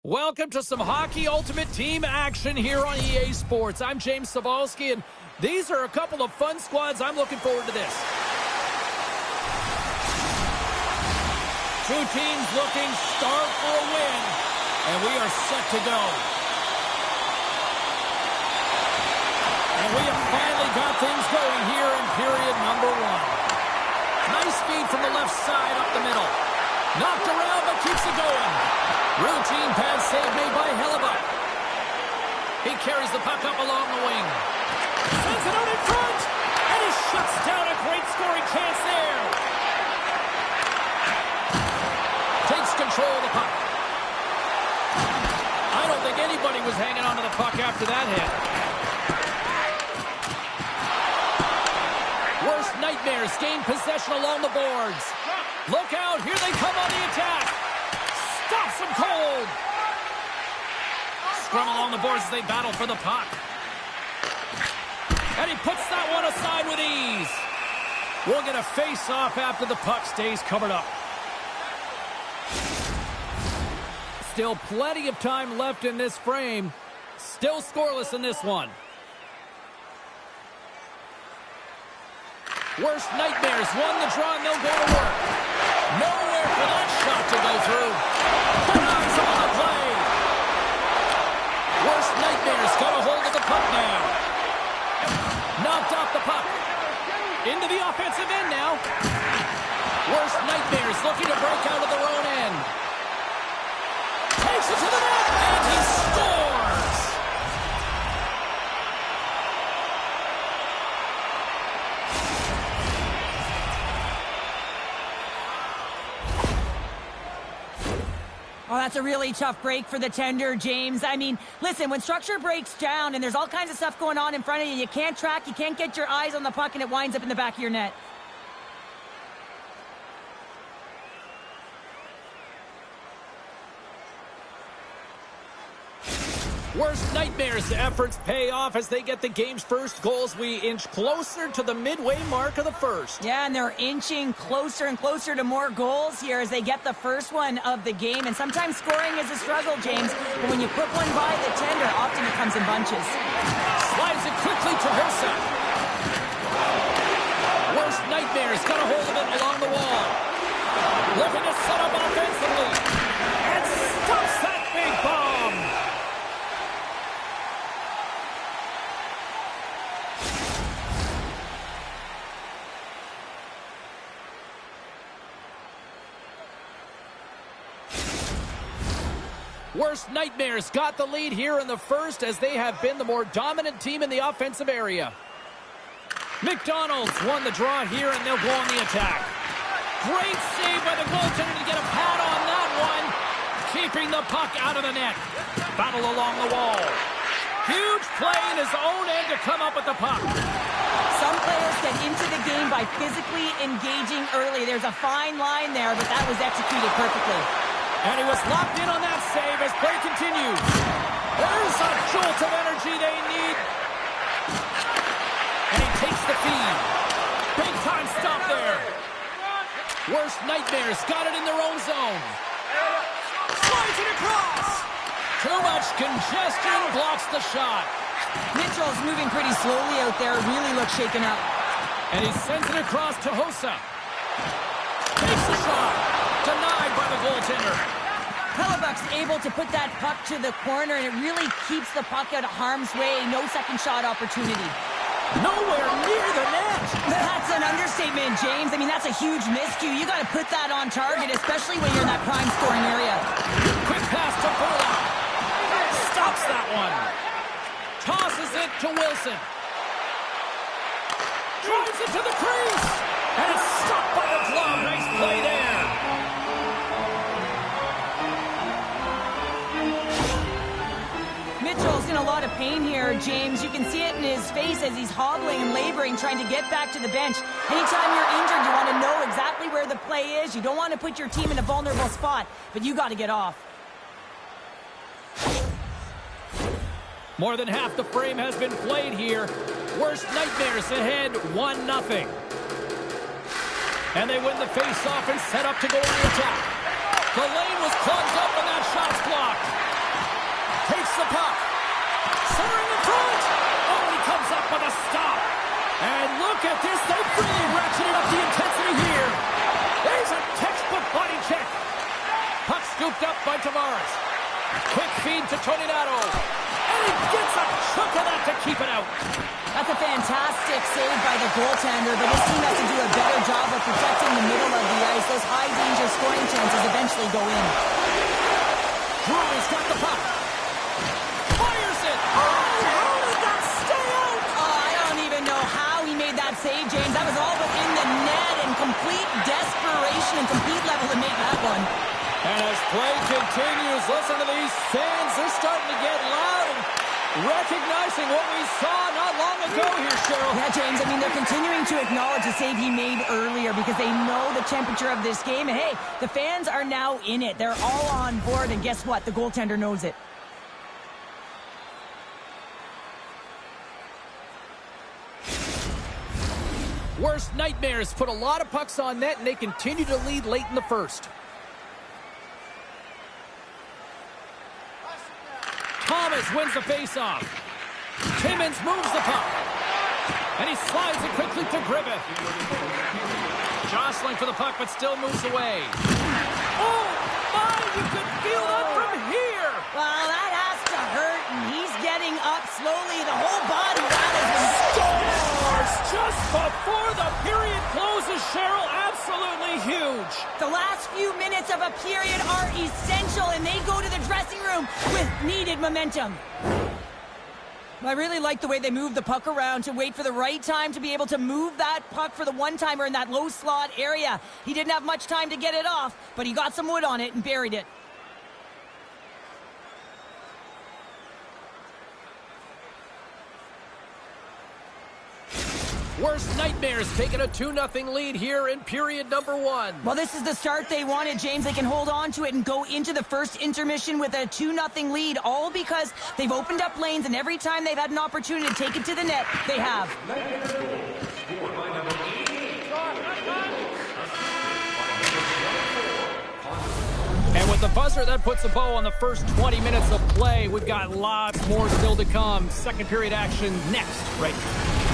Welcome to some Hockey Ultimate Team action here on EA Sports. I'm James Cebulski, and these are a couple of fun squads. I'm looking forward to this. Two teams looking starved for a win, and we are set to go. And we have finally got things going here in period number one. Nice feed from the left side up the middle. Knocked around, but keeps it going. Routine pass save made by Hellebuck. He carries the puck up along the wing. Sends it out in front, and he shuts down a great scoring chance there. Takes control of the puck. I don't think anybody was hanging on to the puck after that hit. Worst nightmares gain possession along the boards. Look out, here they come on the attack. Stops them cold. Scrum along the boards as they battle for the puck. And he puts that one aside with ease. We'll get a face-off after the puck stays covered up. Still plenty of time left in this frame. Still scoreless in this one. Worst nightmares won the draw, and they'll go to work. Nowhere for that shot to go through. Denies on the play. Worst nightmares got a hold of the puck now. Knocked off the puck. Into the offensive end now. Worst nightmares looking to break out of their own end. Takes it to the net, and he scores! Oh, that's a really tough break for the tender, James. I mean, listen, when structure breaks down and there's all kinds of stuff going on in front of you, you can't track, you can't get your eyes on the puck, and it winds up in the back of your net. Worst nightmares efforts pay off as they get the game's first goals. We inch closer to the midway mark of the first. Yeah, and they're inching closer and closer to more goals here as they get the first one of the game. And sometimes scoring is a struggle, James. But when you put one by the tender, often it comes in bunches. Slides it quickly to Hossa. Worst nightmares got a hold of it along the wall. Looking to set up offensively. And stops that big bomb. Worst nightmares got the lead here in the first as they have been the more dominant team in the offensive area. McDonald's won the draw here, and they'll go on the attack. Great save by the goaltender to get a pad on that one. Keeping the puck out of the net. Battle along the wall. Huge play in his own end to come up with the puck. Some players get into the game by physically engaging early. There's a fine line there, but that was executed perfectly. And he was locked in on that save as play continues. There's a jolt of energy they need. And he takes the feed. Big time stop there. Worst nightmares got it in their own zone. Slides it across. Too much congestion blocks the shot. Mitchell's moving pretty slowly out there. Really looks shaken up. And he sends it across to Hossa. Takes the shot. Denied by the goaltender. Hellebuck's able to put that puck to the corner, and it really keeps the puck out of harm's way. No second shot opportunity. Nowhere near the net. That's an understatement, James. I mean, that's a huge miscue. You got to put that on target, especially when you're in that prime scoring area. Quick pass to Burla. Stops that one. Tosses it to Wilson. Drives it to the crease. And it's stopped by the glove. Nice play there. Mitchell's in a lot of pain here, James. You can see it in his face as he's hobbling and laboring, trying to get back to the bench. Anytime you're injured, you want to know exactly where the play is. You don't want to put your team in a vulnerable spot, but you got to get off. More than half the frame has been played here. Worst nightmares ahead, 1-0. And they win the face-off and set up to go on the attack. The lane was clogged up and that shot's blocked. Tavares. Quick feed to Toninato. And he gets a chunk of that to keep it out. That's a fantastic save by the goaltender, but his team has to do a better job of protecting the middle of the ice. Those high-danger scoring chances eventually go in. Drury's got the puck. Fires it. How did that stay out? Oh, I don't even know how he made that save, James. That was all within the net and complete desperation and complete level to make that one. And as play continues, listen to these fans. They're starting to get loud and recognizing what we saw not long ago here, Cheryl. Yeah, James, I mean, they're continuing to acknowledge the save he made earlier because they know the temperature of this game. And, hey, the fans are now in it. They're all on board, and guess what? The goaltender knows it. Worst nightmares put a lot of pucks on net, and they continue to lead late in the first. Thomas wins the faceoff. Timmins moves the puck. And he slides it quickly to Griffith. Jostling for the puck, but still moves away. Oh, my, you could feel that from here. Well, that has to hurt, and he's getting up slowly. The whole body rattles. Scores just before the period closes, Cheryl. Absolutely huge. The last few minutes of a period are essential, and they go to the dressing room with needed momentum. I really like the way they move the puck around to wait for the right time to be able to move that puck for the one-timer in that low slot area. He didn't have much time to get it off, but he got some wood on it and buried it. Worst nightmares taking a 2-0 lead here in period number 1. Well, this is the start they wanted, James. They can hold on to it and go into the first intermission with a 2-0 lead, all because they've opened up lanes, and every time they've had an opportunity to take it to the net, they have. And with the buzzer, that puts a bow on the first 20 minutes of play. We've got lots more still to come. Second period action next, right now.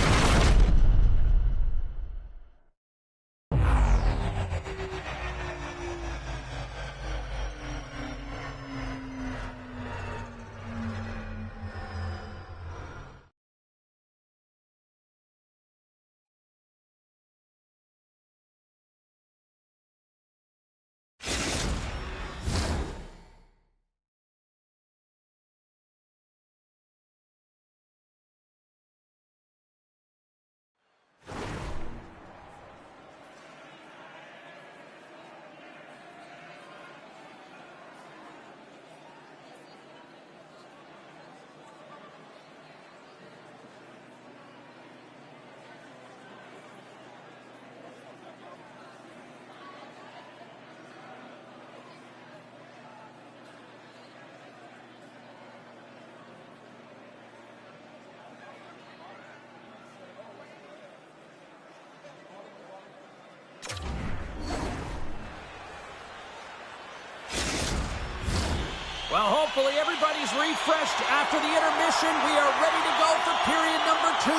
Well, hopefully everybody's refreshed after the intermission. We are ready to go for period number 2.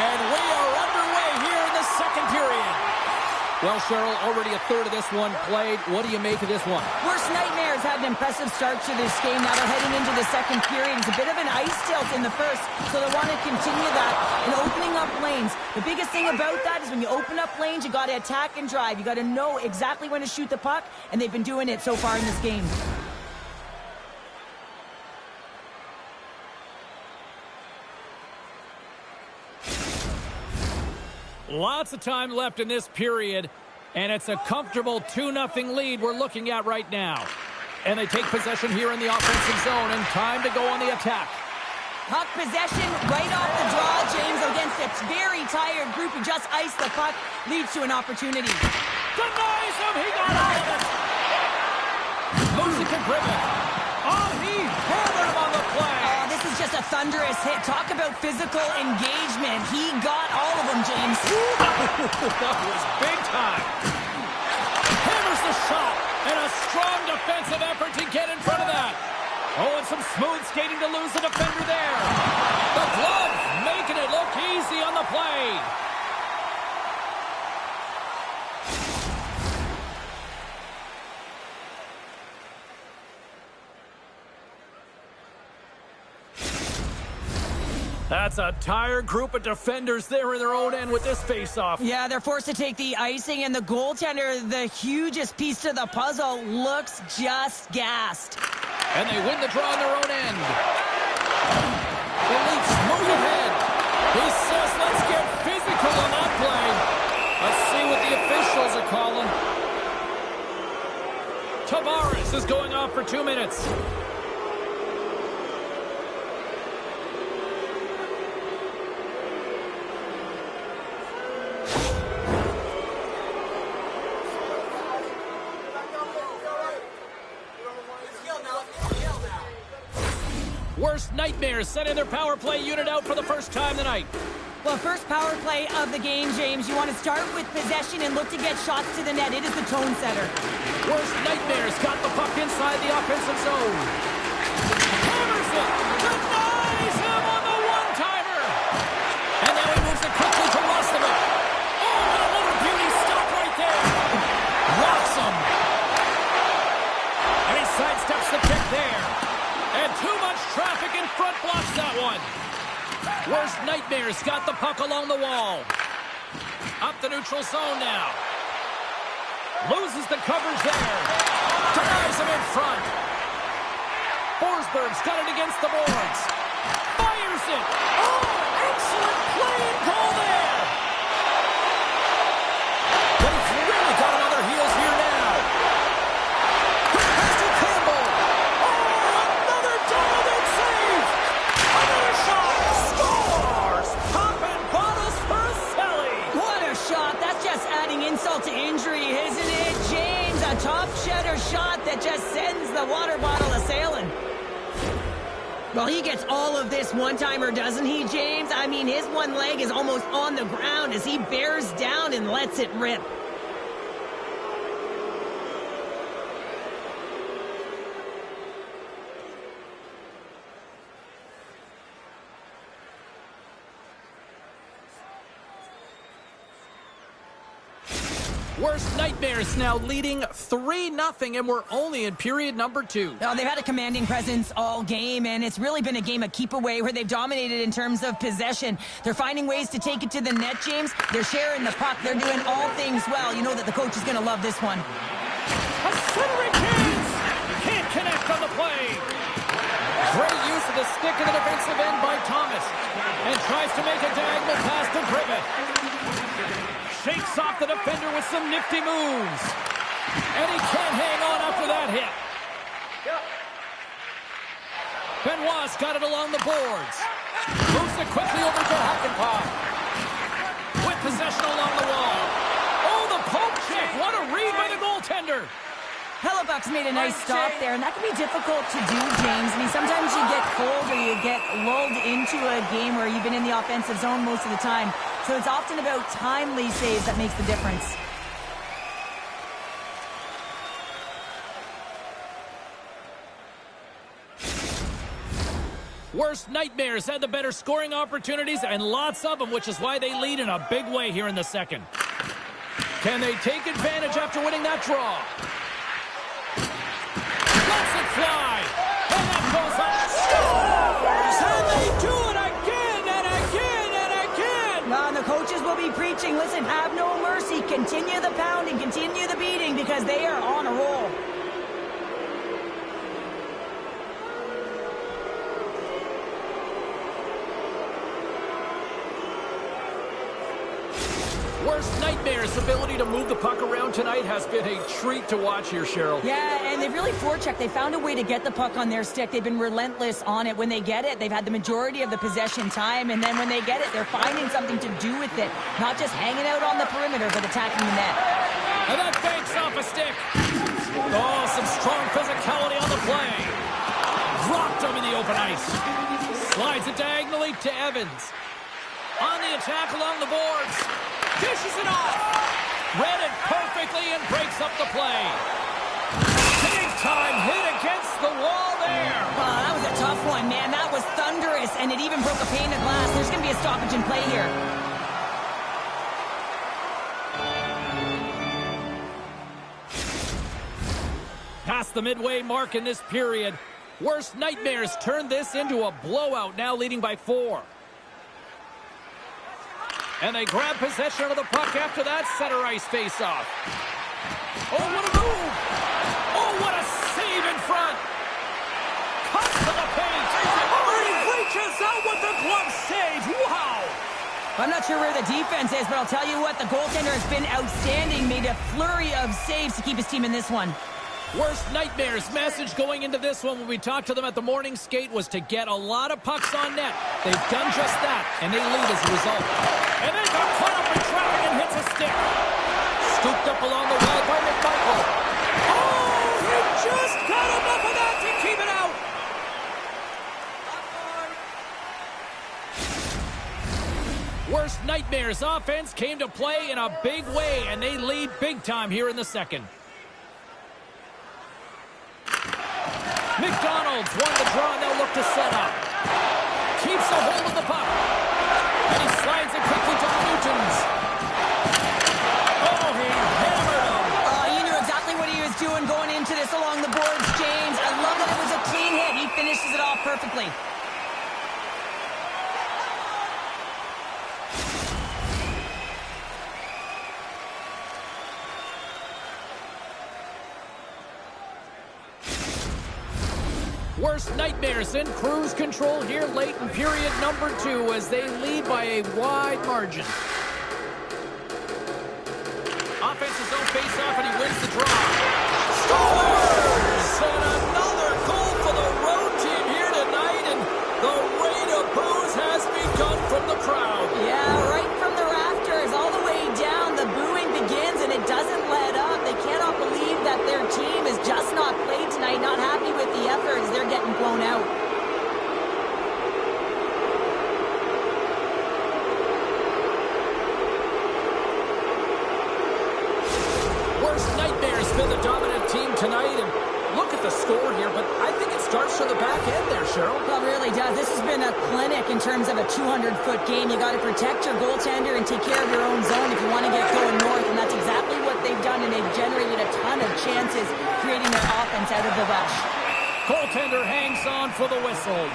And we are underway here in the second period. Well, Cheryl, already a third of this one played. What do you make of this one? Worst nightmares had an impressive start to this game. Now they're heading into the second period. It's a bit of an ice tilt in the first, so they want to continue that and opening up lanes. The biggest thing about that is when you open up lanes, you got to attack and drive. You got to know exactly when to shoot the puck, and they've been doing it so far in this game. Lots of time left in this period, and it's a comfortable 2-0 lead we're looking at right now. And they take possession here in the offensive zone, and time to go on the attack. Puck possession right off the draw, James, against a very tired group who just iced the puck, leads to an opportunity. Denies him, he got out of it! Moves it to Griffith. Oh, he hammered him on the play. Oh, this is just a thunderous hit. Talk about physical engagement. He got all of them, James. That was big time. Hammers the shot, and a strong defensive effort to get in front of that. Oh, and some smooth skating to lose the defender there. The glove making it look easy on the play. That's a tired group of defenders there in their own end with this face-off. Yeah, they're forced to take the icing, and the goaltender, the hugest piece to the puzzle, looks just gassed. And they win the draw on their own end. The Leafs move ahead. He says, let's get physical on that play. Let's see what the officials are calling. Tavares is going off for 2 minutes. Worst nightmares sending their power play unit out for the first time tonight. Well, first power play of the game, James. You want to start with possession and look to get shots to the net. It is the tone setter. Worst nightmares got the puck inside the offensive zone. Hammers it. Denies him on the one-timer. And now he moves it quickly to Rostovich. Oh, what a little beauty stop right there. Rocks him. And he sidesteps the kick there. And too much traffic in front blocks that one. Worst nightmares got the puck along the wall. Up the neutral zone now. Loses the coverage there. Denies him in front. Forsberg's got it against the boards. Fires it. Oh, excellent play and goal there. But he's really got another heels here now. Quick pass to Campbell. Oh, another dialed-in save. Another shot. Scores. Popping bottles for a Sally. What a shot. That's just adding insult to injury, isn't it, James? A top cheddar shot that just sends the water bottle a-sailing. Well, he gets all of this one-timer, doesn't he, James? I mean, his one leg is almost on the ground as he bears down and lets it rip. Worst nightmares now leading 3-0, and we're only in period number 2. Oh, they've had a commanding presence all game, and it's really been a game of keep away where they've dominated in terms of possession. They're finding ways to take it to the net, James. They're sharing the puck. They're doing all things well. You know that the coach is going to love this one. A centering chance! Can't connect on the play. Great use of the stick in the defensive end by Thomas. And tries to make a diagonal pass to Privet. Shakes off the defender with some nifty moves. And he can't hang on after that hit. Benoit's got it along the boards. Moves it quickly over to Hakanpää. With possession along the wall. Oh, the poke check. What a read by the goaltender. Hellebuck's made a nice stop there, and that can be difficult to do, James. I mean, sometimes you get cold or you get lulled into a game where you've been in the offensive zone most of the time. So it's often about timely saves that makes the difference. Worst nightmares had the better scoring opportunities, and lots of them, which is why they lead in a big way here in the second. Can they take advantage after winning that draw? Lets it fly, and that goes up. Scores! And they do it again and again and again! And the coaches will be preaching, listen, have no mercy. Continue the pounding, continue the beating, because they are on a roll. Worst nightmares' ability to move the puck around tonight has been a treat to watch here, Cheryl. Yeah, and they've really forechecked. They found a way to get the puck on their stick. They've been relentless on it. When they get it, they've had the majority of the possession time, and then when they get it, they're finding something to do with it. Not just hanging out on the perimeter, but attacking the net. And that banks off a stick. Oh, some strong physicality on the play. Dropped him in the open ice. Slides it diagonally to Evans. On the attack along the boards. Dishes it off. Read it perfectly and breaks up the play. Big time hit against the wall there. That was a tough one, man. That was thunderous, and it even broke a pane of glass. There's going to be a stoppage in play here. Past the midway mark in this period. Worst nightmares turned this into a blowout, now leading by 4. And they grab possession of the puck after that center ice face-off. Oh, what a move! Oh, what a save in front! Cut to the paint! Oh, he reaches out with the glove save! Wow! I'm not sure where the defense is, but I'll tell you what, the goaltender has been outstanding. Made a flurry of saves to keep his team in this one. Worst nightmares message going into this one when we talked to them at the morning skate was to get a lot of pucks on net. They've done just that, and they lead as a result. And then got caught up in traffic and hits a stick. Scooped up along the wall by McMichael. Oh, he just got enough of that to keep it out. Worst nightmares offense came to play in a big way, and they lead big time here in the second. McDonald's won the draw, and they'll look to set up. Keeps a hold of the puck. And he slides it quickly to the Newtons. Oh, he hammered him. You knew exactly what he was doing going into this along the boards, James. I love that it was a clean hit. He finishes it off perfectly. Worst nightmares in cruise control here late in period number 2 as they lead by a wide margin. Offense's own face-off, and he wins the draw. Scores! And another goal for the road team here tonight, and the rain of boos has begun from the crowd. Yeah, right from the rafters all the way down, the booing begins, and it doesn't let up. They cannot believe that their team is just not played tonight, not happy with the effort as they're getting blown out. Worst nightmares been the dominant team tonight, and look at the score here, but I think it starts from the back end there, Cheryl. Well, it really does. This has been a clinic in terms of a 200-foot game. You got to protect your goaltender and take care of your own zone if you want to get going north, and that's exactly what they've done, and they've generated a ton of chances creating their offense out of the rush. Goaltender hangs on for the whistle.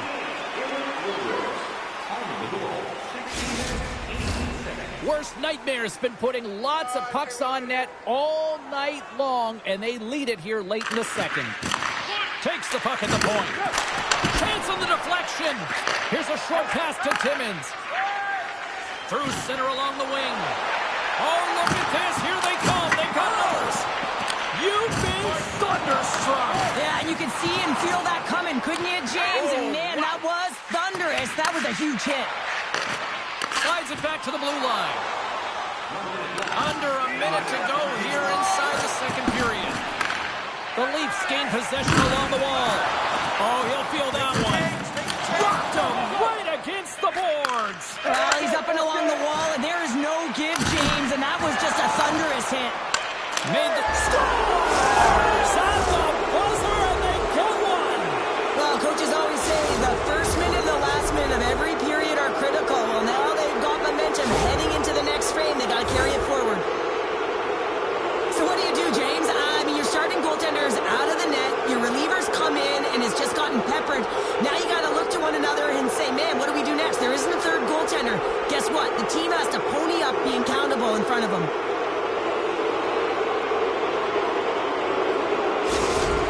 Worst nightmares been putting lots of pucks on net all night long, and they lead it here late in the second. Takes the puck at the point. Chance on the deflection. Here's a short pass to Timmins. Through center along the wing. Oh, look at this. Here they come. They got others. You've been thunderstruck. Yeah, and you could see and feel that coming, couldn't you, James? And man, that was thunderous. That was a huge hit. Slides it back to the blue line. Under a minute to go here inside the second period. The Leafs gain possession along the wall. Oh, he'll feel that one. Dropped him right against the boards. Well, he's up and along the wall, and there is no give, James, and that was just a thunderous hit. Made the scores at the buzzer, and they get one. Well, coaches always say the first minute and the last minute of every period are critical. Well, now they've got momentum heading into the next frame. They got to carry it forward. So what do you do, James? I mean, your starting goaltender's out of the net. Your relievers come in and has just gotten peppered. Now you got to look to one another and say, man, what do we do next? There isn't a third goaltender. Guess what? The team has to pony up being countable in front of them.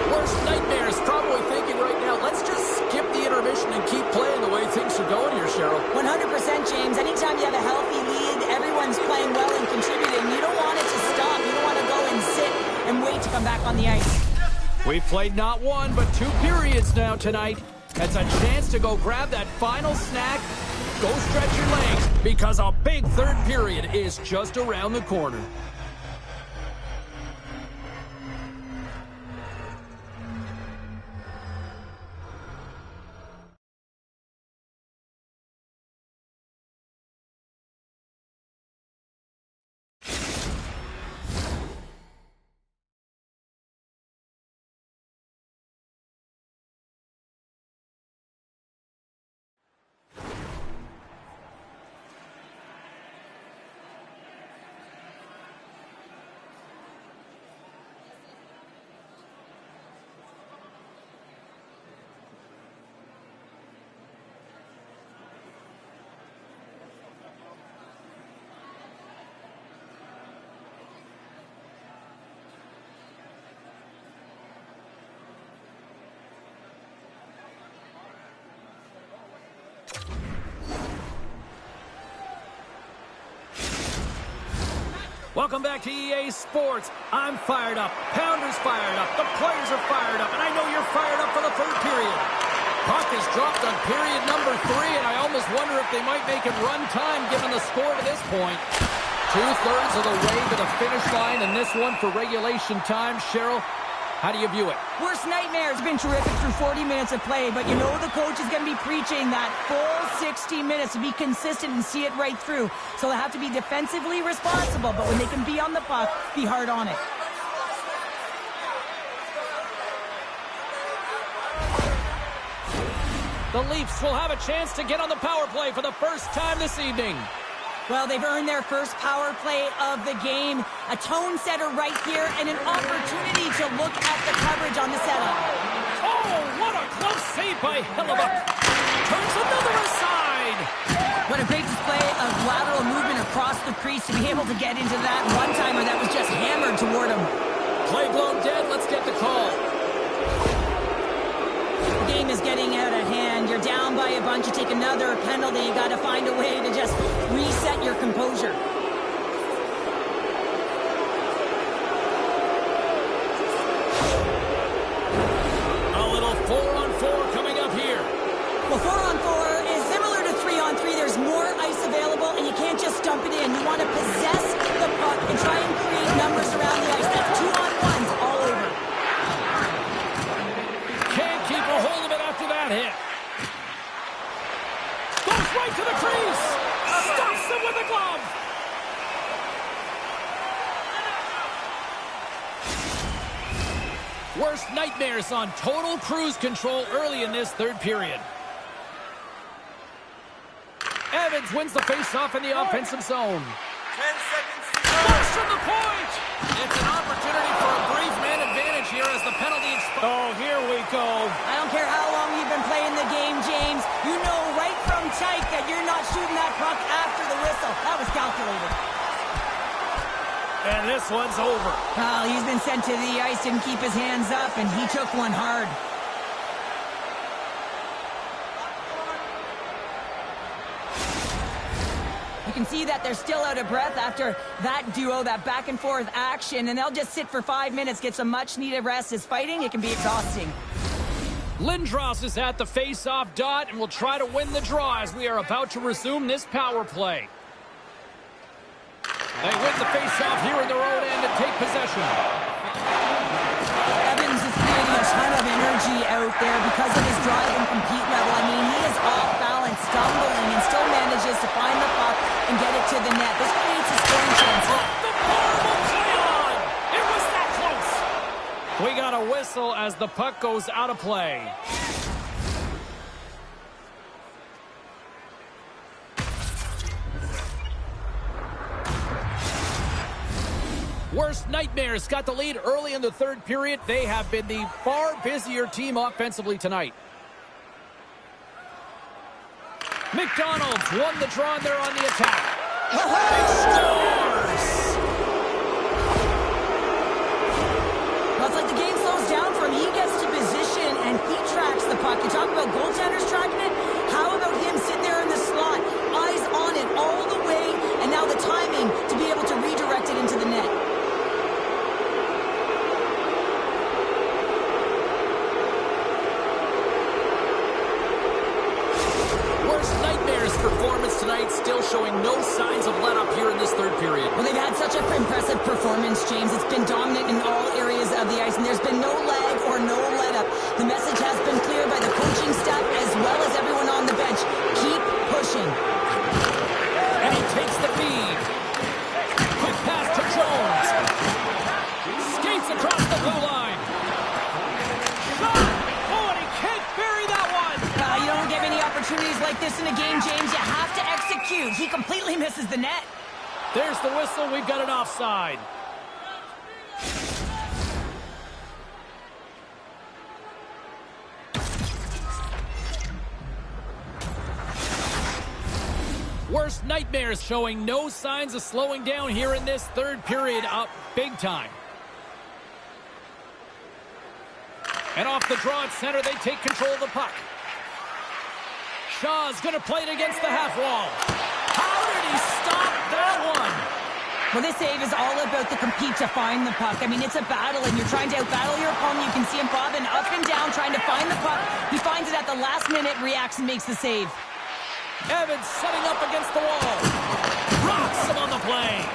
Worst nightmares probably thinking right now, let's just skip the intermission and keep playing the way things are going here, Cheryl. 100%, James. Anytime you have a healthy lead, everyone's playing well and contributing. You don't want it to stop. You don't want to go and sit and wait to come back on the ice. We've played not one, but 2 periods now tonight. That's a chance to go grab that final snack, go stretch your legs, because a big third period is just around the corner. Welcome back to EA Sports. I'm fired up. Pounder's fired up. The players are fired up. And I know you're fired up for the third period. Puck is dropped on period number 3, and I almost wonder if they might make it run time given the score to this point. 2/3 of the way to the finish line, and this one for regulation time. Cheryl, how do you view it? Worst nightmare. It's been terrific through 40 minutes of play, but you know the coach is going to be preaching that full 60 minutes to be consistent and see it right through. So they have to be defensively responsible, but when they can be on the puck, be hard on it. The Leafs will have a chance to get on the power play for the first time this evening. Well, they've earned their first power play of the game. A tone setter right here and an opportunity to look at the coverage on the setup. Oh, what a close save by Hellebuck. Turns another aside. What a great display of lateral movement across the crease to be able to get into that one-timer that was just hammered toward him. Play blown dead. Let's get the call. The game is getting out of hand. You're down by a bunch. You take another penalty. You got to find a way to just reset your composure. A little 4-on-4 coming up here. Well, 4-on-4 is similar to 3-on-3. There's more ice available, and you can't just dump it in. You want to possess the puck and try and create numbers around the ice. That's 2-on-1s all over. Can't keep a hold of it after that hit. Goes right to the crease. Stops him with a glove. Worst nightmares on total cruise control early in this third period. Evans wins the face-off in the offensive zone. 10 seconds. Flush from the point. It's an opportunity for a brief man advantage here as the penalty expires. Oh, here we go. I don't care how long you've been playing the game, James. You know right from tight that you're not shooting that puck after the whistle. That was calculated. And this one's over. Well, he's been sent to the ice, didn't keep his hands up, and he took one hard. You can see that they're still out of breath after that duo, that back and forth action, and they'll just sit for 5 minutes, get some much needed rest. As fighting, it can be exhausting. Lindros is at the face-off dot and will try to win the draw as we are about to resume this power play. They win the face-off here in their own end and take possession. Evans is creating a ton of energy out there because of his drive and compete level. I mean, he is off balance, stumbling, and still manages to find the puck and get it to the net. This creates a scoring chance. The bar will play on! It was that close! We got a whistle as the puck goes out of play. Worst nightmares got the lead early in the third period. They have been the far busier team offensively tonight. McDonald's won the draw and they're on the attack. He scores! Well, it's like the game slows down for him. He gets to position and he tracks the puck. You talk about goaltenders tracking it. How about him sitting there in the slot, eyes on it all the way, and now the timing to be able to redirect it into the net. Performance tonight still showing no signs of let-up here in this third period. Well, they've had such an impressive performance, James. It's been dominant in all areas of the ice, and there's been no lag or no let-up. The message has been clear by the coaching staff as well as everyone on the bench. Keep pushing. And he takes the feed. Quick pass to Jones. Skates across the blue line. Shot! Oh, and he can't bury that one! You don't get many opportunities like this in a game, James. You have to execute. He completely misses the net. There's the whistle. We've got an offside. Worst nightmares showing no signs of slowing down here in this third period, up big time. And off the draw at center, they take control of the puck. Shaw's going to play it against the half wall. How did he stop that one? Well, this save is all about the compete to find the puck. I mean, it's a battle, and you're trying to outbattle your opponent. You can see him bobbing up and down, trying to find the puck. He finds it at the last minute, reacts, and makes the save. Evans setting up against the wall. Rocks him on the play.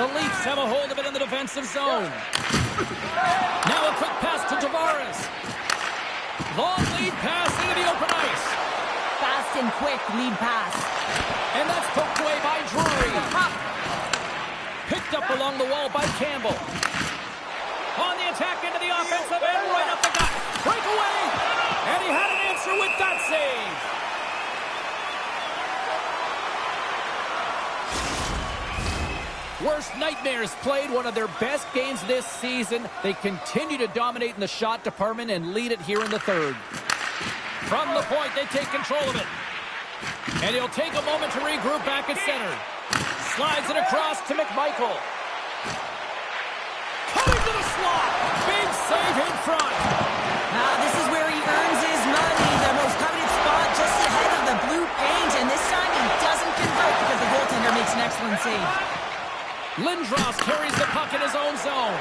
The Leafs have a hold of it in the defensive zone. Now a quick pass to Tavares. Long lead pass into the open ice. Fast and quick lead pass. And that's poked away by Drury. Picked up along the wall by Campbell. On the attack into the offensive end, right up the gut. Breakaway! And he had an answer with that save. Worst Nightmares played one of their best games this season. They continue to dominate in the shot department and lead it here in the third. From the point, they take control of it. And he'll take a moment to regroup back at center. Slides it across to McMichael. Coming to the slot. Big save in front. This is where he earns his money. The most coveted spot just ahead of the blue paint. And this time he doesn't convert because the goaltender makes an excellent save. Lindros carries the puck in his own zone.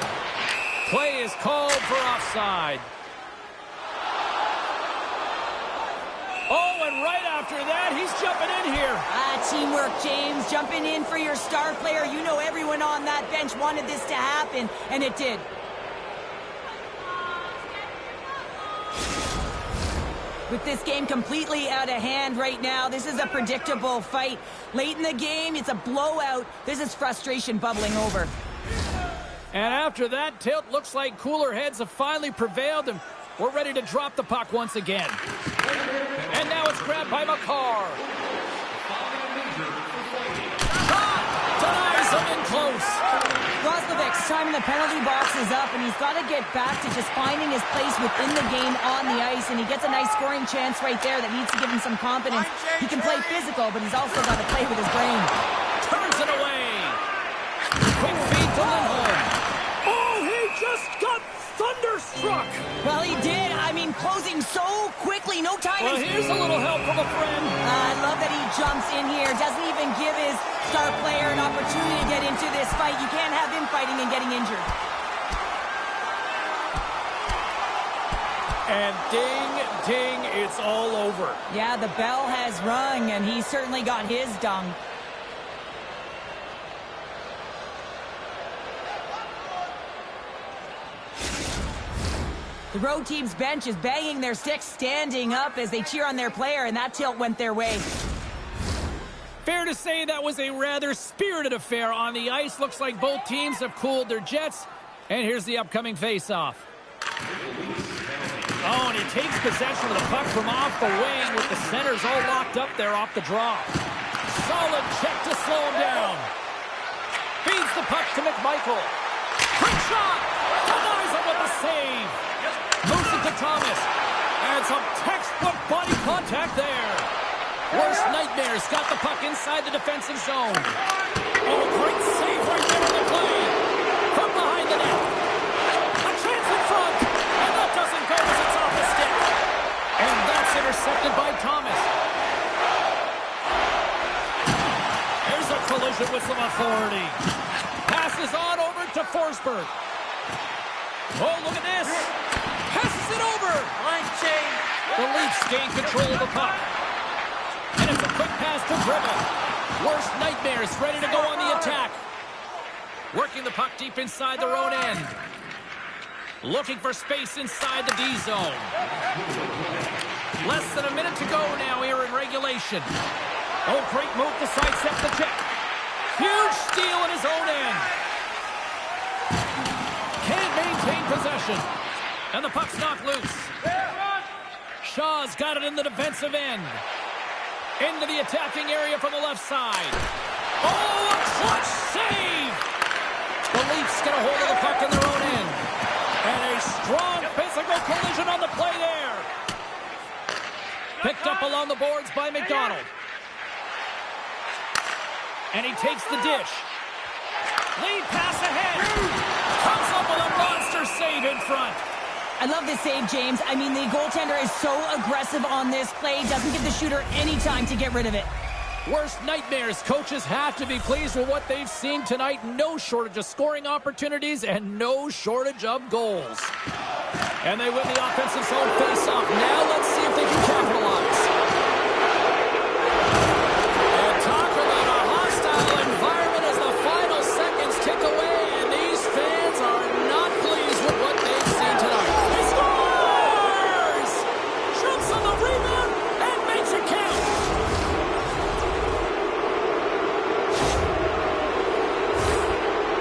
Play is called for offside. Oh, and right after that, he's jumping in here. Teamwork, James. Jumping in for your star player. You know everyone on that bench wanted this to happen, and it did. With this game completely out of hand right now, this is a predictable fight. Late in the game, it's a blowout. This is frustration bubbling over. And after that tilt, looks like cooler heads have finally prevailed, and we're ready to drop the puck once again. And now it's grabbed by McCarr. Denies him in close. Roslovic's time in the penalty box is up, and he's got to get back to just finding his place within the game on the ice, and he gets a nice scoring chance right there that needs to give him some confidence. He can play physical, but he's also got to play with his brain. Turns it away. Quick feed to Lindholm. Oh, he just got thunderstruck. Well, he did. I mean, closing so quickly. No time. Well, here's a little help from a friend. I love that he jumps in here. Doesn't even give his star player an opportunity to get into this fight. You can't have him fighting and getting injured. And ding, ding, it's all over. Yeah, the bell has rung, and he certainly got his dung. The road team's bench is banging their sticks, standing up as they cheer on their player, and that tilt went their way. Fair to say that was a rather spirited affair on the ice. Looks like both teams have cooled their jets. And here's the upcoming face-off. Oh, and he takes possession of the puck from off the wing with the centers all locked up there off the draw. Solid check to slow him down. Feeds the puck to McMichael. Quick shot! Denies him with the save. Moves it to Thomas. And some textbook body contact there. Worst Nightmares got the puck inside the defensive zone. Oh, great save right there in the play. From behind the net. A chance in front. And that doesn't go as it's off the stick. And that's intercepted by Thomas. There's a collision with some authority. Passes on over to Forsberg. Oh, look at this. Passes it over. Line change. The Leafs gain control of the puck. And it's a quick pass to Dribble. Worst Nightmares ready to go on the attack. Working the puck deep inside their own end. Looking for space inside the D zone. Less than a minute to go now here in regulation. Oh, great move to sidestep the check. Huge steal in his own end. Can't maintain possession. And the puck's knocked loose. Shaw's got it in the defensive end. Into the attacking area from the left side. Oh, a clutch save! The Leafs get a hold of the puck in their own end. And a strong physical collision on the play there. Picked up along the boards by McDonald. And he takes the dish. Lead pass ahead. Comes up with a monster save in front. I love this save, James. I mean, the goaltender is so aggressive on this play. Doesn't give the shooter any time to get rid of it. Worst nightmares. Coaches have to be pleased with what they've seen tonight. No shortage of scoring opportunities and no shortage of goals. And they win the offensive zone face-off. Now let's see if they can capitalize. And talk about a hostile environment as the final seconds tick away, and these fans are not pleased with what they've seen tonight. He scores! Jumps on the rebound and makes it count.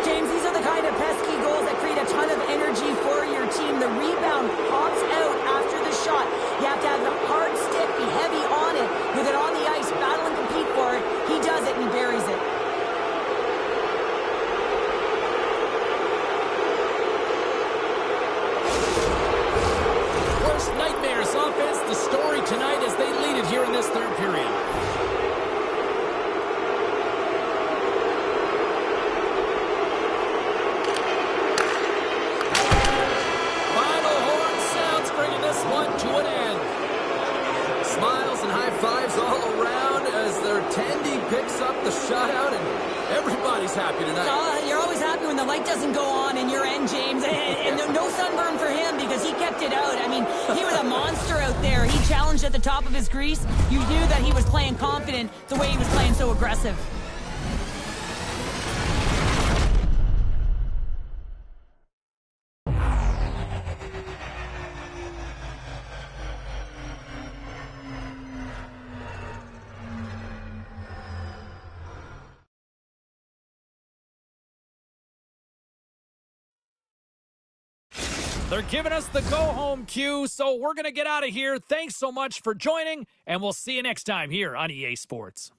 James, these are the kind of pesky goals that create a ton of energy for your team. The rebound pops out after the shot. You have to have the hard stick, be heavy on it, with it on the ice, battle and compete for it. He does it and he buries it. Worst nightmares offense, the story tonight as they lead it here in this third period. Final horn sounds, bringing this one to an end. Smiles and high fives all around as their attendee picks up the shutout, and everybody's happy tonight. You're always happy when the light doesn't go on in your end, James. And no sunburn for him because he kept it out. I mean, he was a monster out there. He challenged at the top of his crease. You knew that he was playing confident the way he was playing so aggressive. They're giving us the go-home cue, so we're going to get out of here. Thanks so much for joining, and we'll see you next time here on EA Sports.